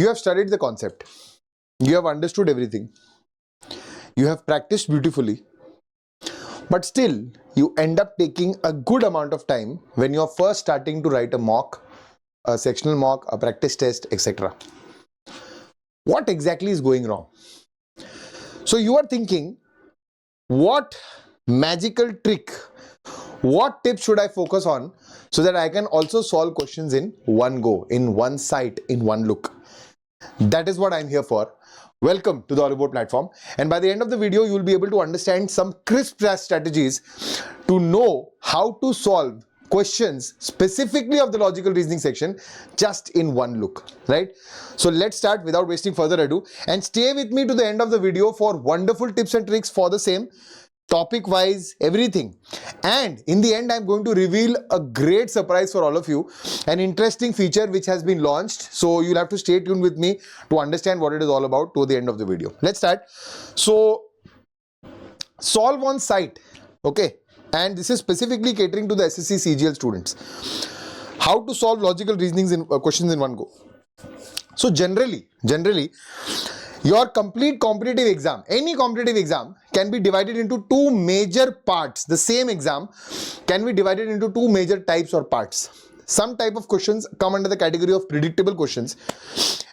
You have studied the concept. You have understood everything. You have practiced beautifully. But still, you end up taking a good amount of time when you're first starting to write a mock, a sectional mock, a practice test, etc. What exactly is going wrong? So you are thinking, what magical trick, what tip should I focus on so that I can also solve questions in one go, in one sight, in one look? That is what I'm here for. Welcome to the Oliveboard platform, and by the end of the video you will be able to understand some crisp strategies to know how to solve questions specifically of the logical reasoning section just in one look, right? So let's start without wasting further ado, and stay with me to the end of the video for wonderful tips and tricks for the same, topic wise, everything. And in the end I'm going to reveal a great surprise for all of you, an interesting feature which has been launched, so you'll have to stay tuned with me to understand what it is all about to the end of the video. Let's start. So solve on sight, okay, and this is specifically catering to the SSC CGL students. How to solve logical reasonings in questions in one go. So generally your complete competitive exam, any competitive exam, can be divided into two major parts. The same exam can be divided into two major types or parts. Some type of questions come under the category of predictable questions,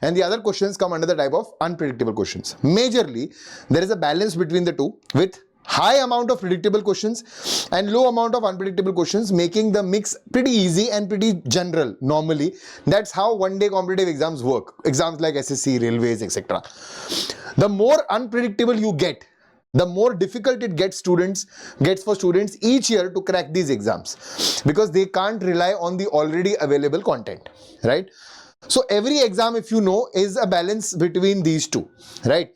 and the other questions come under the type of unpredictable questions. Majorly, there is a balance between the two, with high amount of predictable questions and low amount of unpredictable questions, making the mix pretty easy and pretty general normally. That's how one-day competitive exams work. Exams like SSC, railways, etc. The more unpredictable you get, the more difficult it gets for students each year to crack these exams, because they can't rely on the already available content, right? So every exam, if you know, is a balance between these two, right?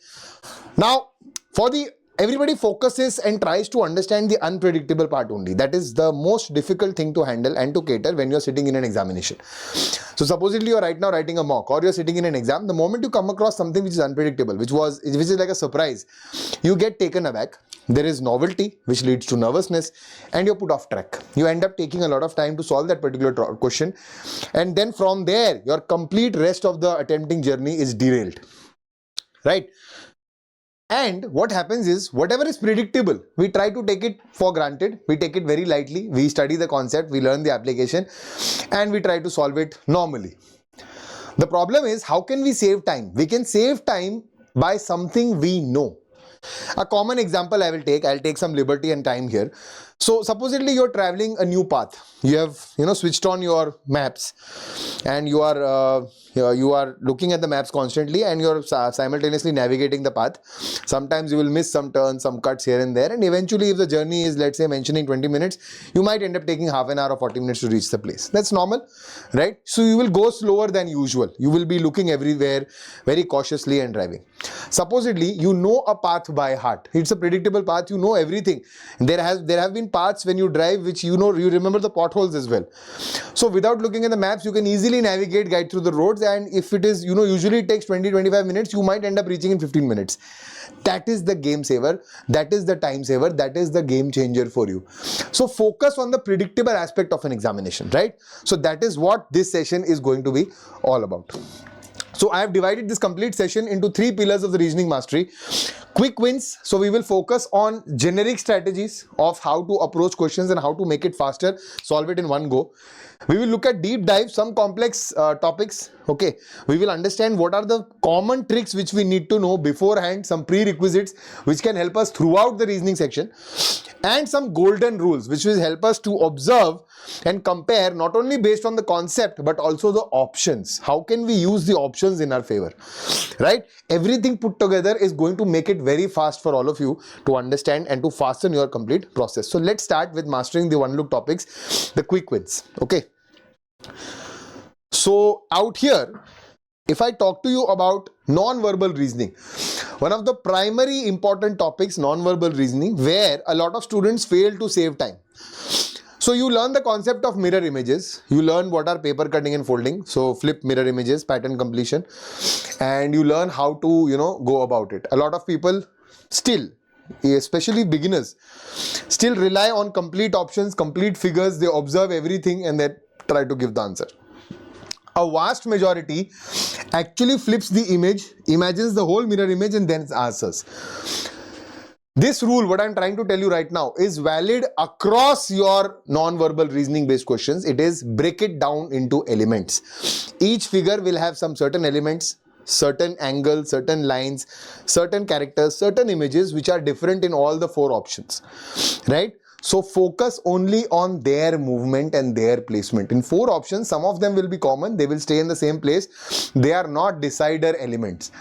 Now, everybody focuses and tries to understand the unpredictable part only. That is the most difficult thing to handle and to cater when you're sitting in an examination. So supposedly you're right now writing a mock, or you're sitting in an exam. The moment you come across something which is unpredictable, which is like a surprise, you get taken aback. There is novelty which leads to nervousness, and you're put off track. You end up taking a lot of time to solve that particular question, and then from there your complete rest of the attempting journey is derailed, right? And what happens is, whatever is predictable, we try to take it for granted. We take it very lightly. We study the concept, we learn the application, and we try to solve it normally. The problem is, how can we save time? We can save time by something we know. A common example I'll take some liberty and time here. So supposedly you're traveling a new path. You have switched on your maps, and you are looking at the maps constantly, and you're simultaneously navigating the path. Sometimes you will miss some turns, some cuts here and there, and eventually if the journey is, let's say, mentioning 20 minutes, you might end up taking half an hour or 40 minutes to reach the place. That's normal, right? So you will go slower than usual. You will be looking everywhere very cautiously and driving. Supposedly you know a path by heart. It's a predictable path. You know everything. There have been paths when you drive which you remember the potholes as well. So without looking at the maps, you can easily guide through the roads, and if it is usually it takes 20-25 minutes, you might end up reaching in 15 minutes. That is the game saver, that is the time saver, that is the game changer for you. So focus on the predictable aspect of an examination, right? So that is what this session is going to be all about. So I have divided this complete session into three pillars of the reasoning mastery. Quick wins. So we will focus on generic strategies of how to approach questions and how to make it faster, solve it in one go. We will look at deep dive, some complex topics. Okay, we will understand what are the common tricks which we need to know beforehand, some prerequisites which can help us throughout the reasoning section, and some golden rules which will help us to observe and compare, not only based on the concept but also the options. How can we use the options in our favor, right? Everything put together is going to make it very fast for all of you to understand and to fasten your complete process. So let's start with mastering the one look topics, the quick wins. Okay, so out here, if I talk to you about non-verbal reasoning, one of the primary important topics, non-verbal reasoning, where a lot of students fail to save time. So you learn the concept of mirror images, you learn what are paper cutting and folding, so flip mirror images, pattern completion, and you learn how to go about it. A lot of people still, especially beginners, still rely on complete options, complete figures. They observe everything and they try to give the answer. A vast majority actually flips the image, imagines the whole mirror image, and then answers. This rule, what I'm trying to tell you right now, is valid across your non-verbal reasoning based questions. It is break it down into elements. Each figure will have some certain elements, certain angles, certain lines, certain characters, certain images which are different in all the 4 options, right? So focus only on their movement and their placement. In 4 options, some of them will be common, they will stay in the same place. They are not decider elements.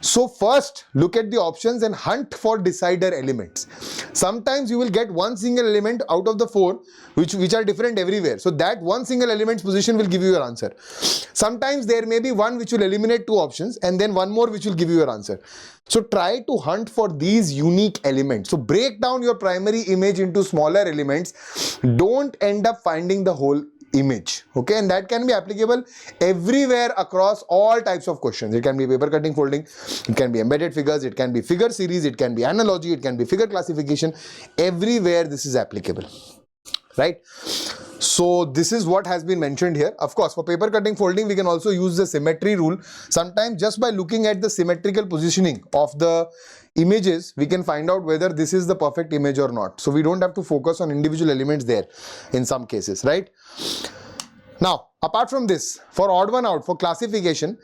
So first look at the options and hunt for decider elements. Sometimes you will get one single element out of the 4 which are different everywhere. So that one single element's position will give you your answer. Sometimes there may be one which will eliminate 2 options and then one more which will give you your answer. So try to hunt for these unique elements. So break down your primary image into smaller elements. Don't end up finding the whole image. Okay, and that can be applicable everywhere across all types of questions. It can be paper cutting, folding, it can be embedded figures, it can be figure series, it can be analogy, it can be figure classification. Everywhere this is applicable, right? So this is what has been mentioned here. Of course, for paper cutting, folding, we can also use the symmetry rule. Sometimes just by looking at the symmetrical positioning of the images, we can find out whether this is the perfect image or not. So we don't have to focus on individual elements there in some cases, right? Now, apart from this, for odd one out, for classification,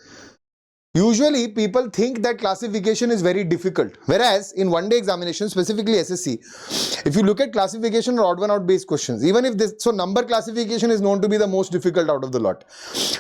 usually people think that classification is very difficult, whereas in one day examination, specifically SSC, if you look at classification or odd one out based questions, even if this, so number classification is known to be the most difficult out of the lot.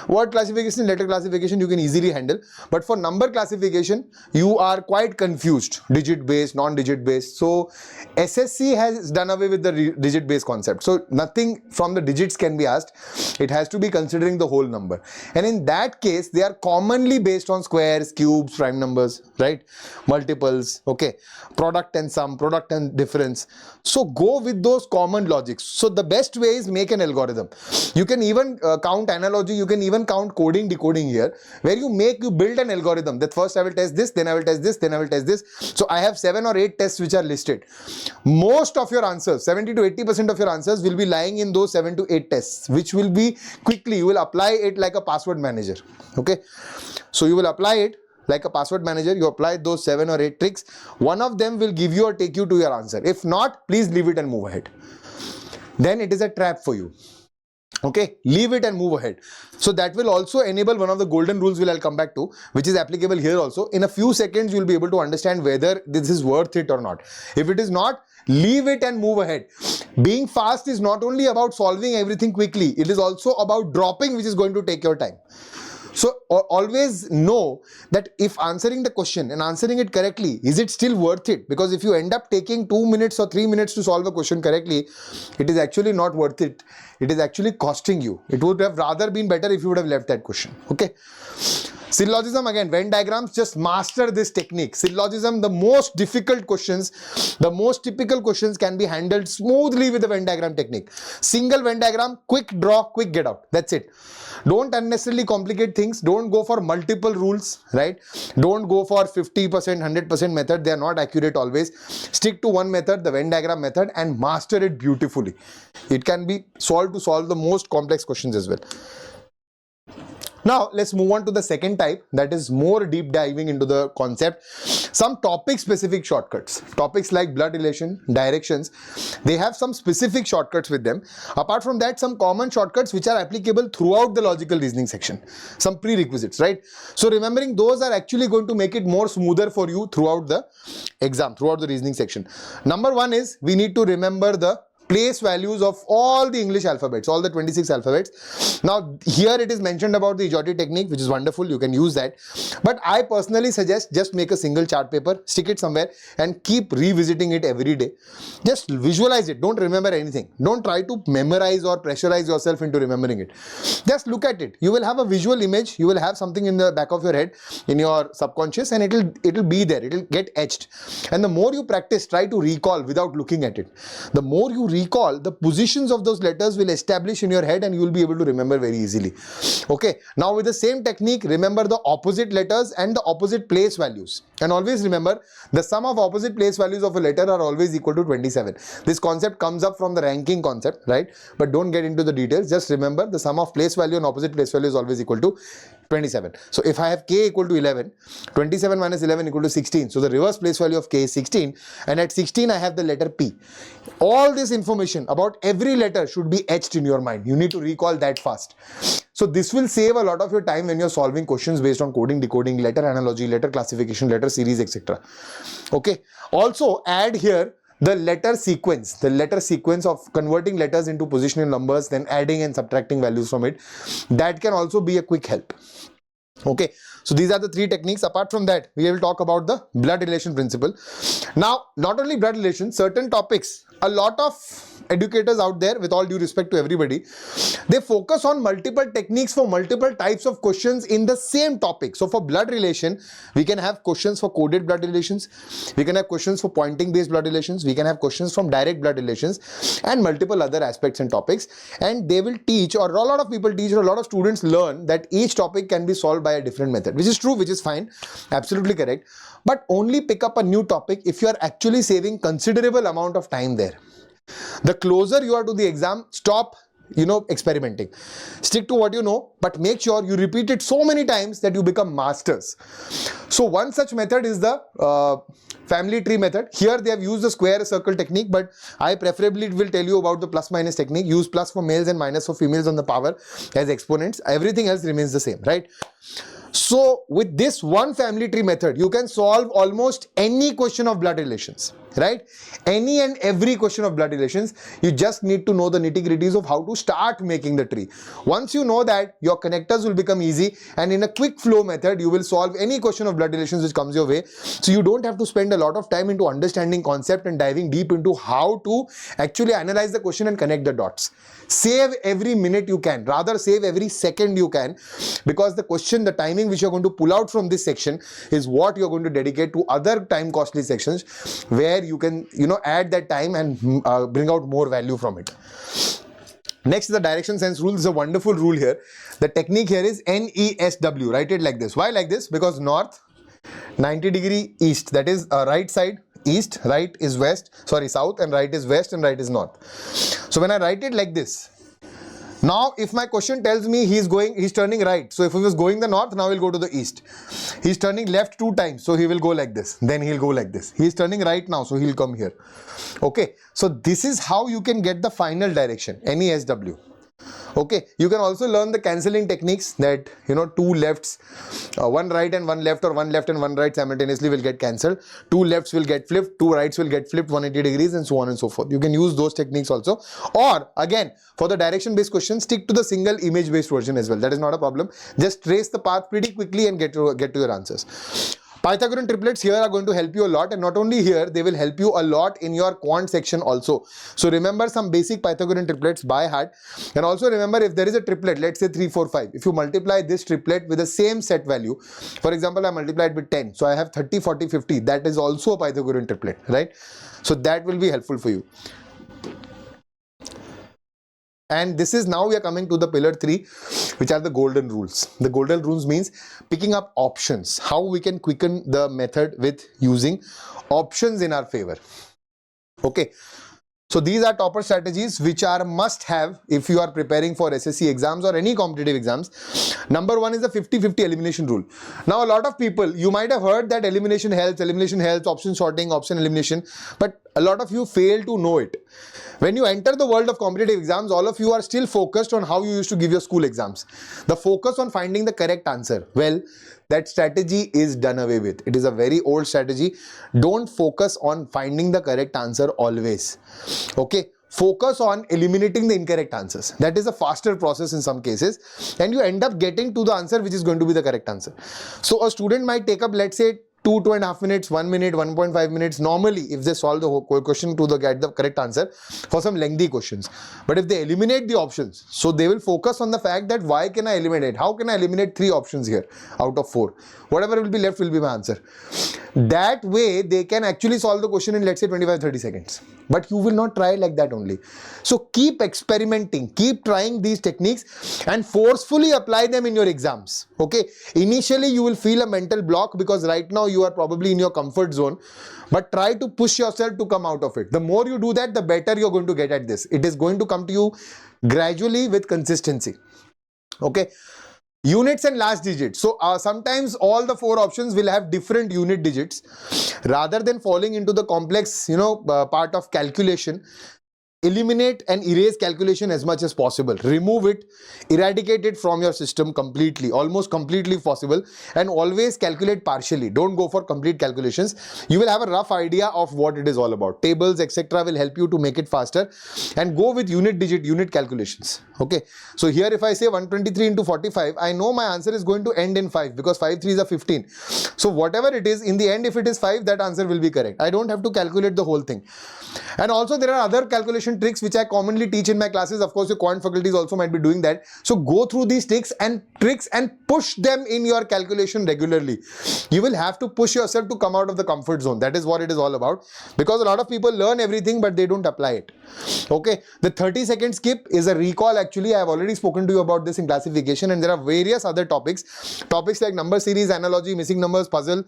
Word classification, letter classification you can easily handle, but for number classification you are quite confused, digit based, non-digit based. So SSC has done away with the digit based concept, so nothing from the digits can be asked. It has to be considering the whole number, and in that case they are commonly based on squares, cubes, prime numbers, right? Multiples, okay, product and sum, product and difference. So go with those common logics. So the best way is make an algorithm. You can even count analogy, you can even count coding, decoding here, where you build an algorithm that first I will test this, then I will test this, then I will test this. So I have 7 or 8 tests which are listed. Most of your answers, 70 to 80% of your answers will be lying in those 7 to 8 tests, which will be quickly, you will apply it like a password manager, okay? So you will apply it like a password manager, you apply those 7 or 8 tricks, one of them will give you or take you to your answer. If not, please leave it and move ahead. Then it is a trap for you. Okay, leave it and move ahead. So that will also enable one of the golden rules which I'll come back to, which is applicable here also. In a few seconds, you'll be able to understand whether this is worth it or not. If it is not, leave it and move ahead. Being fast is not only about solving everything quickly, it is also about dropping, which is going to take your time. So always know that if answering the question and answering it correctly, is it still worth it? Because if you end up taking 2 minutes or 3 minutes to solve a question correctly, it is actually not worth it. It is actually costing you. It would have rather been better if you would have left that question. Okay. Syllogism, again, Venn diagrams, just master this technique. Syllogism, the most difficult questions, the most typical questions can be handled smoothly with the Venn diagram technique. Single Venn diagram, quick draw, quick get out. That's it. Don't unnecessarily complicate things. Don't go for multiple rules, right? Don't go for 50%, 100% method. They are not accurate always. Stick to one method, the Venn diagram method, and master it beautifully. It can be solved to solve the most complex questions as well. Now let's move on to the second type, that is more deep diving into the concept. Some topic specific shortcuts. Topics like blood relation, directions, they have some specific shortcuts with them. Apart from that, some common shortcuts which are applicable throughout the logical reasoning section. Some prerequisites, right? So remembering those are actually going to make it more smoother for you throughout the exam, throughout the reasoning section. Number one is we need to remember the place values of all the English alphabets, all the 26 alphabets. Now here it is mentioned about the Ijoti technique, which is wonderful, you can use that, but I personally suggest just make a single chart paper, stick it somewhere and keep revisiting it every day. Just visualize it, don't remember anything, don't try to memorize or pressurize yourself into remembering it. Just look at it, you will have a visual image, you will have something in the back of your head, in your subconscious, and it'll be there, it'll get etched. And the more you practice, try to recall without looking at it. The more you recall, the positions of those letters will establish in your head and you will be able to remember very easily. Okay, now with the same technique, remember the opposite letters and the opposite place values. And always remember, the sum of opposite place values of a letter are always equal to 27. This concept comes up from the ranking concept, right? But don't get into the details, just remember the sum of place value and opposite place value is always equal to 27. So if I have k equal to 11, 27 minus 11 equal to 16. So the reverse place value of k is 16, and at 16 I have the letter P. All this information about every letter should be etched in your mind. You need to recall that fast. So this will save a lot of your time when you're solving questions based on coding, decoding, letter analogy, letter classification, letter series, etc. Okay. Also add here the letter sequence of converting letters into positional numbers, then adding and subtracting values from it. That can also be a quick help. Okay, so these are the three techniques. Apart from that, we will talk about the blood relation principle. Now, not only blood relation, certain topics, a lot of educators out there, with all due respect to everybody, they focus on multiple techniques for multiple types of questions in the same topic. So for blood relation, we can have questions for coded blood relations, we can have questions for pointing based blood relations, we can have questions from direct blood relations, and multiple other aspects and topics. And they will teach, or a lot of people teach, or a lot of students learn that each topic can be solved by a different method, which is true, which is fine, absolutely correct. But only pick up a new topic if you are actually saving considerable amount of time there. The closer you are to the exam, stop experimenting. Stick to what you know, but make sure you repeat it so many times that you become masters. So one such method is the family tree method. Here they have used the square circle technique, but I preferably will tell you about the plus minus technique. Use plus for males and minus for females on the power as exponents. Everything else remains the same, right? So with this one family tree method, you can solve almost any question of blood relations, right? Any and every question of blood relations. You just need to know the nitty-gritties of how to start making the tree. Once you know that, your connectors will become easy, and in a quick flow method, you will solve any question of blood relations which comes your way. So you don't have to spend a lot of time into understanding concept and diving deep into how to actually analyze the question and connect the dots. Save every minute you can, rather save every second you can, because the question, the timing which you're going to pull out from this section is what you're going to dedicate to other time costly sections where you can add that time and bring out more value from it. Next is the direction sense rule. This is a wonderful rule here. The technique here is NESW. Write it like this. Why like this? Because north 90 degree east, that is right side east, right is west, sorry south, and right is west, and right is north. So when I write it like this, now if my question tells me he's turning right, so if he was going the north, now he'll go to the east. He's turning left 2 times, so he will go like this, then he'll go like this. He's turning right now, so he'll come here. Okay, so this is how you can get the final direction, NESW. Okay, you can also learn the cancelling techniques, that 2 lefts, one right and one left, or one left and one right simultaneously will get cancelled. 2 lefts will get flipped, 2 rights will get flipped 180 degrees, and so on and so forth. You can use those techniques also. Or again, for the direction based questions, stick to the single image based version as well. That is not a problem. Just trace the path pretty quickly and get to your answers. Pythagorean triplets here are going to help you a lot, and not only here, they will help you a lot in your quant section also. So remember some basic Pythagorean triplets by heart, and also remember, if there is a triplet, let's say 3, 4, 5, if you multiply this triplet with the same set value, for example, I multiplied with 10, so I have 30, 40, 50, that is also a Pythagorean triplet, right? So that will be helpful for you. And this is, now we are coming to the pillar 3, which are the golden rules. The golden rules means picking up options, how we can quicken the method with using options in our favor. Okay, so these are topper strategies which are must have if you are preparing for SSC exams or any competitive exams. Number 1 is the 50-50 elimination rule. Now a lot of people, you might have heard that elimination helps, option sorting, option elimination, but a lot of you fail to know it. When you enter the world of competitive exams, all of you are still focused on how you used to give your school exams. The focus on finding the correct answer, well, that strategy is done away with. It is a very old strategy. Don't focus on finding the correct answer always. Okay, focus on eliminating the incorrect answers. That is a faster process in some cases, and you end up getting to the answer which is going to be the correct answer. So a student might take up, let's say, 2.5 minutes, 1 minute, 1.5 minutes normally if they solve the whole question to get the correct answer for some lengthy questions. But if they eliminate the options, so they will focus on the fact that why can I eliminate? How can I eliminate 3 options here out of 4? Whatever will be left will be my answer. That way they can actually solve the question in, let's say, 25-30 seconds. But you will not try like that only. So keep experimenting, keep trying these techniques and forcefully apply them in your exams. Okay, initially you will feel a mental block because right now you are probably in your comfort zone, but try to push yourself to come out of it. The more you do that, the better you're going to get at this. It is going to come to you gradually with consistency. Okay, Units and last digits. So sometimes all the 4 options will have different unit digits. Rather than falling into the complex, part of calculation, eliminate and erase calculation as much as possible. Remove it, eradicate it from your system completely, almost completely possible, and always calculate partially. Don't go for complete calculations. You will have a rough idea of what it is all about. Tables, etc. will help you to make it faster, and go with unit calculations. Okay, so here if I say 123 into 45, I know my answer is going to end in 5 because 5 3s are 15. So whatever it is, in the end, if it is 5, that answer will be correct. I don't have to calculate the whole thing. And also there are other calculation tricks which I commonly teach in my classes. Of course, your quant faculties also might be doing that. So go through these tricks and push them in your calculation regularly. You will have to push yourself to come out of the comfort zone. That is what it is all about. Because a lot of people learn everything but they don't apply it. Okay, the 30-second skip is a recall. Actually, I have already spoken to you about this in classification, and there are various other topics like number series, analogy, missing numbers, puzzle.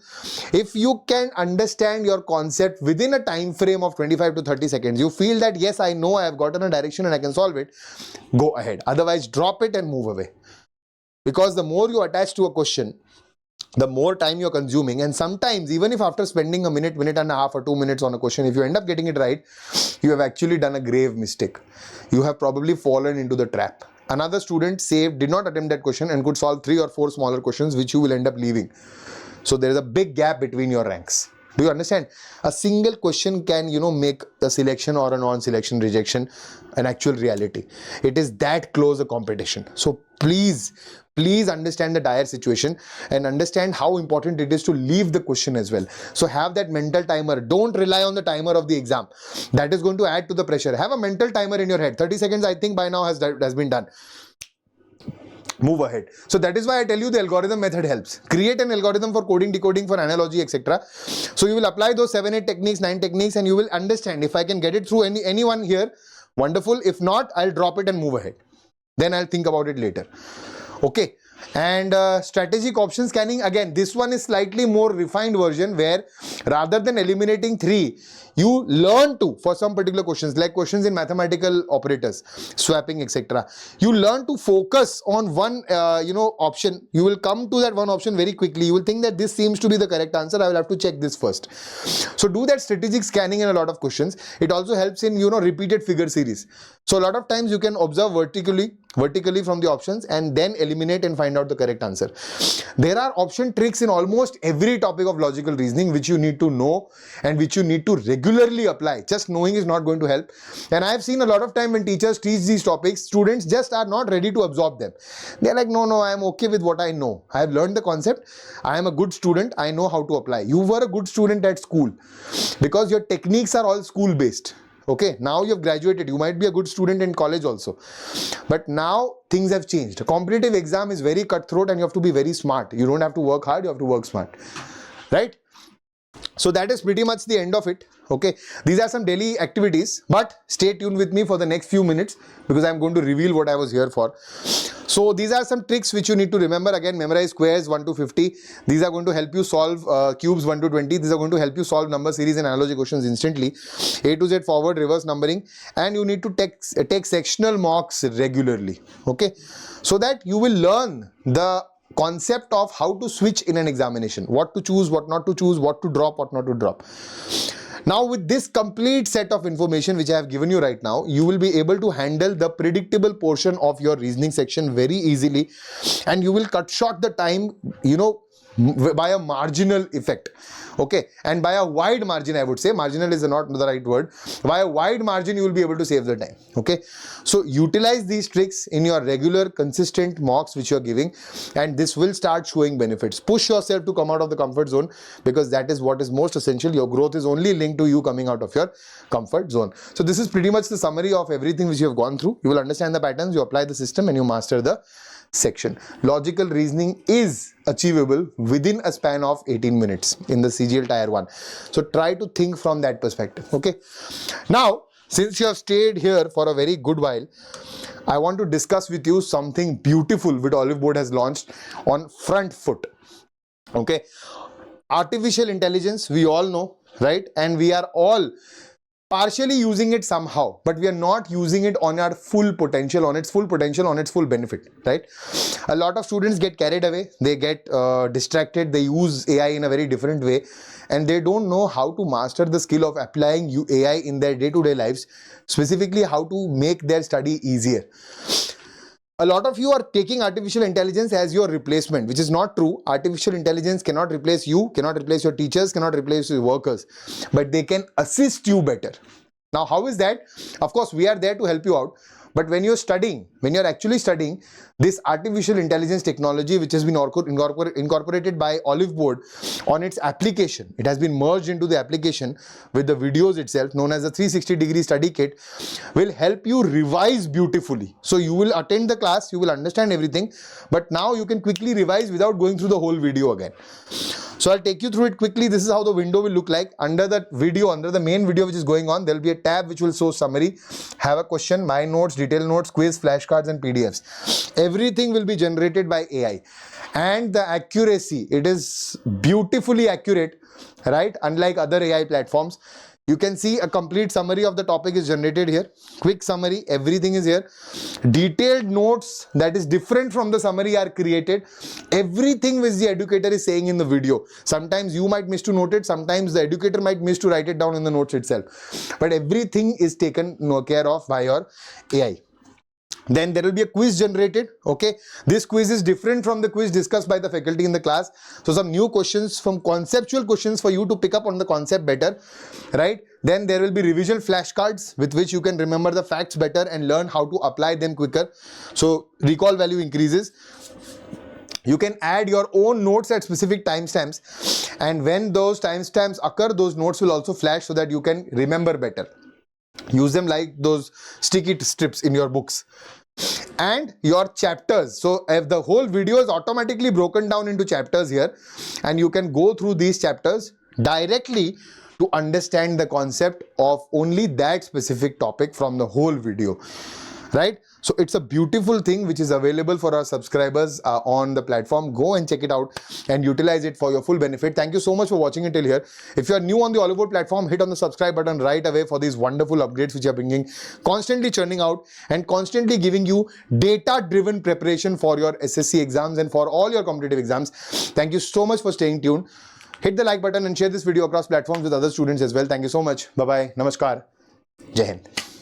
If you can understand your concept within a time frame of 25 to 30 seconds, you feel that yes, I know, I have gotten a direction and I can solve it, go ahead. Otherwise, drop it and move away. Because the more you attach to a question, the more time you're consuming. And sometimes, even if after spending a minute and a half or 2 minutes on a question, if you end up getting it right, you have actually done a grave mistake. You have probably fallen into the trap. Another student did not attempt that question and could solve 3 or 4 smaller questions which you will end up leaving. So there is a big gap between your ranks. Do you understand? A single question can, make a selection or a non-selection rejection an actual reality. It is that close a competition. So please understand the dire situation and understand how important it is to leave the question as well. So have that mental timer. Don't rely on the timer of the exam. That is going to add to the pressure. Have a mental timer in your head. 30 seconds, I think by now has been done. Move ahead. So that is why I tell you the algorithm method helps. Create an algorithm for coding, decoding, for analogy, etc. So you will apply those 7, 8 techniques, 9 techniques, and you will understand. If I can get it through anyone here, wonderful. If not, I'll drop it and move ahead. Then I'll think about it later. Okay. And strategic option scanning, again, this one is slightly more refined version where rather than eliminating 3, you learn to, for some particular questions, like questions in mathematical operators, swapping, etc. You learn to focus on one, option. You will come to that one option very quickly. You will think that this seems to be the correct answer. I will have to check this first. So do that strategic scanning in a lot of questions. It also helps in, repeated figure series. So a lot of times you can observe vertically from the options and then eliminate and find out the correct answer. There are option tricks in almost every topic of logical reasoning which you need to know and which you need to regularly apply. Just knowing is not going to help. And I have seen a lot of time when teachers teach these topics, students just are not ready to absorb them. They're like, no, I am okay with what I know. I have learned the concept. I am a good student. I know how to apply. You were a good student at school because your techniques are all school based. Okay, now you've graduated. You might be a good student in college also. But now things have changed. A competitive exam is very cutthroat and you have to be very smart. You don't have to work hard, you have to work smart. Right? So that is pretty much the end of it. Okay, these are some daily activities, but stay tuned with me for the next few minutes because I'm going to reveal what I was here for. So these are some tricks which you need to remember. Again, memorize squares 1 to 50. These are going to help you solve cubes 1 to 20. These are going to help you solve number series and analogy questions instantly. A to Z forward, reverse numbering, and you need to take sectional mocks regularly. Okay, so that you will learn the concept of how to switch in an examination, what to choose, what not to choose, what to drop, what not to drop. Now with this complete set of information which I have given you right now, you will be able to handle the predictable portion of your reasoning section very easily, and you will cut short the time, by a marginal effect. Okay, and by a wide margin, I would say. Marginal is not the right word. By a wide margin, you will be able to save the time. Okay, so utilize these tricks in your regular consistent mocks which you are giving, and this will start showing benefits. Push yourself to come out of the comfort zone because that is what is most essential. Your growth is only linked to you coming out of your comfort zone. So this is pretty much the summary of everything which you have gone through. You will understand the patterns, you apply the system, and you master the section. Logical reasoning is achievable within a span of 18 minutes in the CGL Tier 1. So try to think from that perspective. Okay. Now, since you have stayed here for a very good while, I want to discuss with you something beautiful which Oliveboard has launched on front foot. Okay. Artificial intelligence, we all know, right? And we are all partially using it somehow, but we are not using it on our full potential, on its full potential, on its full benefit, right? A lot of students get carried away, they get distracted, they use AI in a very different way, and they don't know how to master the skill of applying AI in their day-to-day lives, specifically how to make their study easier. A lot of you are taking artificial intelligence as your replacement, which is not true. Artificial intelligence cannot replace you, cannot replace your teachers, cannot replace your workers, but they can assist you better. Now, how is that? Of course, we are there to help you out. But when you're studying, when you're actually studying, this artificial intelligence technology, which has been incorporated by Oliveboard on its application, it has been merged into the application with the videos itself, known as the 360-degree study kit, will help you revise beautifully. So you will attend the class, you will understand everything, but now you can quickly revise without going through the whole video again. So I'll take you through it quickly. This is how the window will look like. Under that video, under the main video which is going on, there will be a tab which will show summary, have a question, my notes, detailed notes, quiz, flashcards and PDFs. Everything will be generated by AI. And the accuracy, it is beautifully accurate, right? Unlike other AI platforms. You can see a complete summary of the topic is generated here. Quick summary, everything is here. Detailed notes that is different from the summary are created. Everything which the educator is saying in the video. Sometimes you might miss to note it, sometimes the educator might miss to write it down in the notes itself. But everything is taken care of by your AI. Then there will be a quiz generated. Okay, this quiz is different from the quiz discussed by the faculty in the class. So some new questions, from conceptual questions for you to pick up on the concept better, right? Then there will be revision flashcards with which you can remember the facts better and learn how to apply them quicker. So recall value increases. You can add your own notes at specific timestamps, and when those timestamps occur, those notes will also flash so that you can remember better. Use them like those sticky strips in your books. And your chapters, so if the whole video is automatically broken down into chapters here, and you can go through these chapters directly to understand the concept of only that specific topic from the whole video, right? So it's a beautiful thing which is available for our subscribers on the platform. Go and check it out and utilize it for your full benefit. Thank you so much for watching until here. If you are new on the Oliveboard platform, hit on the subscribe button right away for these wonderful upgrades which are bringing, constantly churning out and constantly giving you data-driven preparation for your SSC exams and for all your competitive exams. Thank you so much for staying tuned. Hit the like button and share this video across platforms with other students as well. Thank you so much. Bye-bye. Namaskar. Jai Hind.